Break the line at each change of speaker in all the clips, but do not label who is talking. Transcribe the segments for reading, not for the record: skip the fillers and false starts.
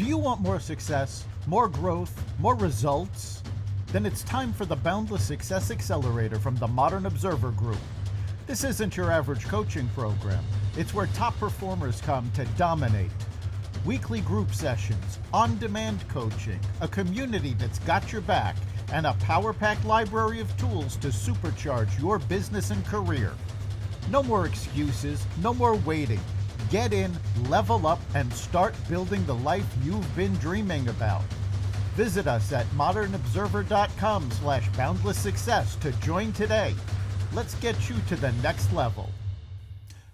Do you want more success, more growth, more results? Then it's time for the Boundless Success Accelerator from the Modern Observer Group. This isn't your average coaching program. It's where top performers come to dominate. Weekly group sessions, on-demand coaching, a community that's got your back, and a power-packed library of tools to supercharge your business and career. No more excuses, no more waiting. Get in, level up, and start building the life you've been dreaming about. Visit us at modernobserver.com/boundlesssuccess to join today. Let's get you to the next level.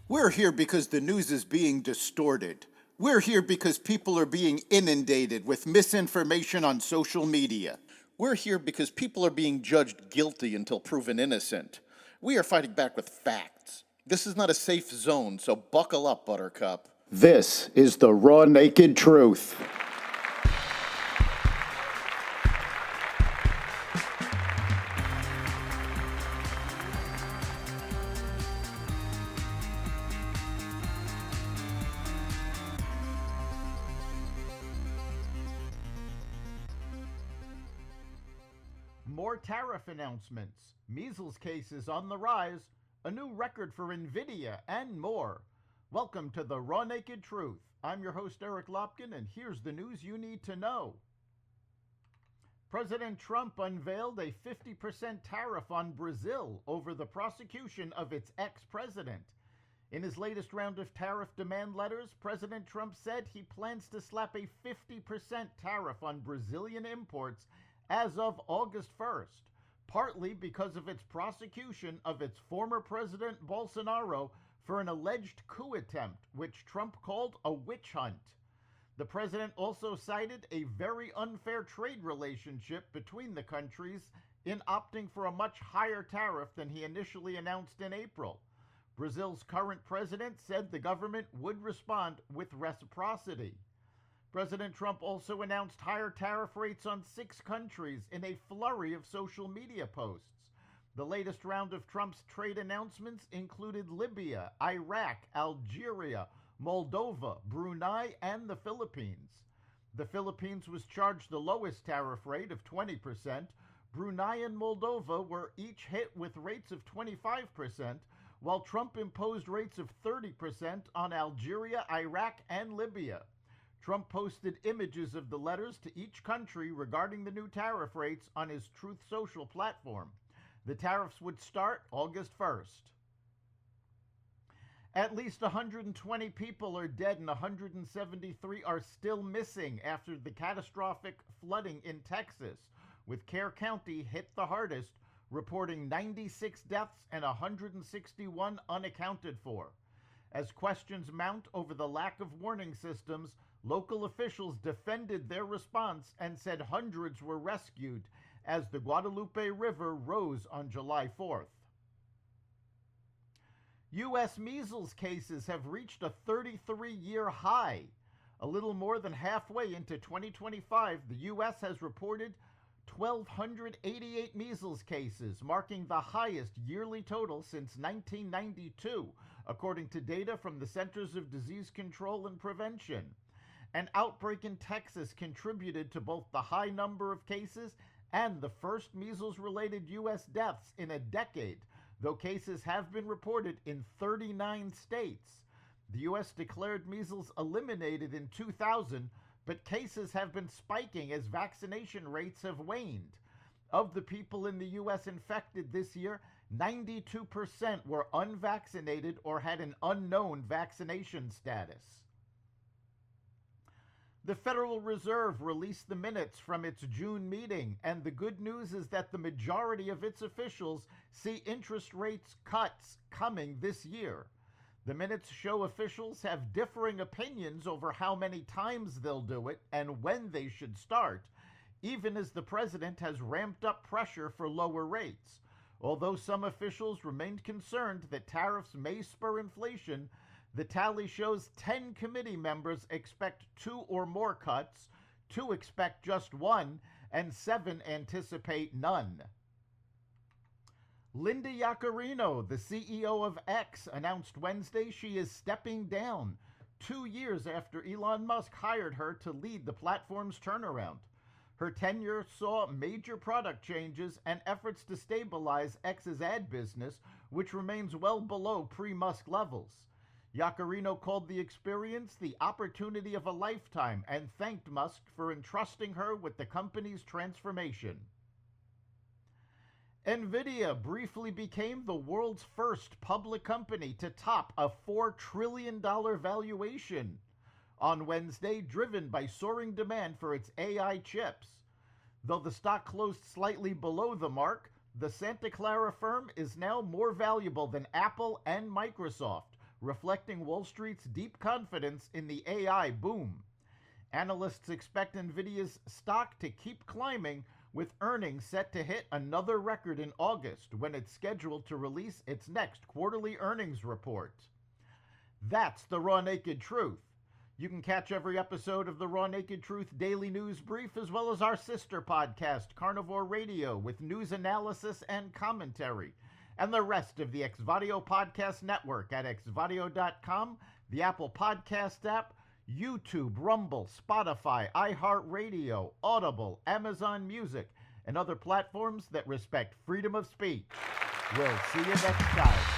We're here because the news is being distorted. We're here because people are being inundated with misinformation on social media. We're here because people are being judged guilty until proven innocent. We are fighting back with facts. This is not a safe zone, so buckle up, Buttercup. This is the raw, naked truth. More tariff announcements, measles cases on the rise, a new record for Nvidia, and more. Welcome to the Raw Naked Truth. I'm your host, Eric Lopkin, and here's the news you need to know. President Trump unveiled a 50% tariff on Brazil over the prosecution of its ex-president. In his latest round of tariff demand letters, President Trump said he plans to slap a 50% tariff on Brazilian imports as of August 1st, partly because of its prosecution of its former president Bolsonaro for an alleged coup attempt, which Trump called a witch hunt. The president also cited a very unfair trade relationship between the countries in opting for a much higher tariff than he initially announced in April. Brazil's current president said the government would respond with reciprocity. President Trump also announced higher tariff rates on 6 countries in a flurry of social media posts. The latest round of Trump's trade announcements included Libya, Iraq, Algeria, Moldova, Brunei, and the Philippines. The Philippines was charged the lowest tariff rate of 20%. Brunei and Moldova were each hit with rates of 25%, while Trump imposed rates of 30% on Algeria, Iraq, and Libya. Trump posted images of the letters to each country regarding the new tariff rates on his Truth Social platform. The tariffs would start August 1st. At least 120 people are dead and 173 are still missing after the catastrophic flooding in Texas, with Kerr County hit the hardest, reporting 96 deaths and 161 unaccounted for. As questions mount over the lack of warning systems, local officials defended their response and said hundreds were rescued as the Guadalupe River rose on July 4th. U.S. measles cases have reached a 33-year high. A little more than halfway into 2025, the U.S. has reported 1,288 measles cases, marking the highest yearly total since 1992, according to data from the Centers of Disease Control and Prevention. An outbreak in Texas contributed to both the high number of cases and the first measles-related U.S. deaths in a decade, though cases have been reported in 39 states. The U.S. declared measles eliminated in 2000, but cases have been spiking as vaccination rates have waned. Of the people in the U.S. infected this year, 92% were unvaccinated or had an unknown vaccination status. The Federal Reserve released the minutes from its June meeting, and the good news is that the majority of its officials see interest rates cuts coming this year. The minutes show officials have differing opinions over how many times they'll do it and when they should start, even as the president has ramped up pressure for lower rates. Although some officials remained concerned that tariffs may spur inflation, the tally shows 10 committee members expect 2 or more cuts, 2 expect just 1, and 7 anticipate none. Linda Yaccarino, the CEO of X, announced Wednesday she is stepping down. 2 years after Elon Musk hired her to lead the platform's turnaround. Her tenure saw major product changes and efforts to stabilize X's ad business, which remains well below pre-Musk levels. Yaccarino called the experience the opportunity of a lifetime and thanked Musk for entrusting her with the company's transformation. Nvidia briefly became the world's first public company to top a $4 trillion valuation on Wednesday, driven by soaring demand for its AI chips. Though the stock closed slightly below the mark, the Santa Clara firm is now more valuable than Apple and Microsoft, reflecting Wall Street's deep confidence in the AI boom. Analysts expect Nvidia's stock to keep climbing, with earnings set to hit another record in August when it's scheduled to release its next quarterly earnings report. That's the Raw Naked Truth. You can catch every episode of the Raw Naked Truth Daily News Brief, as well as our sister podcast, Carnivore Radio, with news analysis and commentary, and the rest of the Xvadio Podcast Network at xvadio.com, the Apple Podcast app, YouTube, Rumble, Spotify, iHeartRadio, Audible, Amazon Music, and other platforms that respect freedom of speech. We'll see you next time.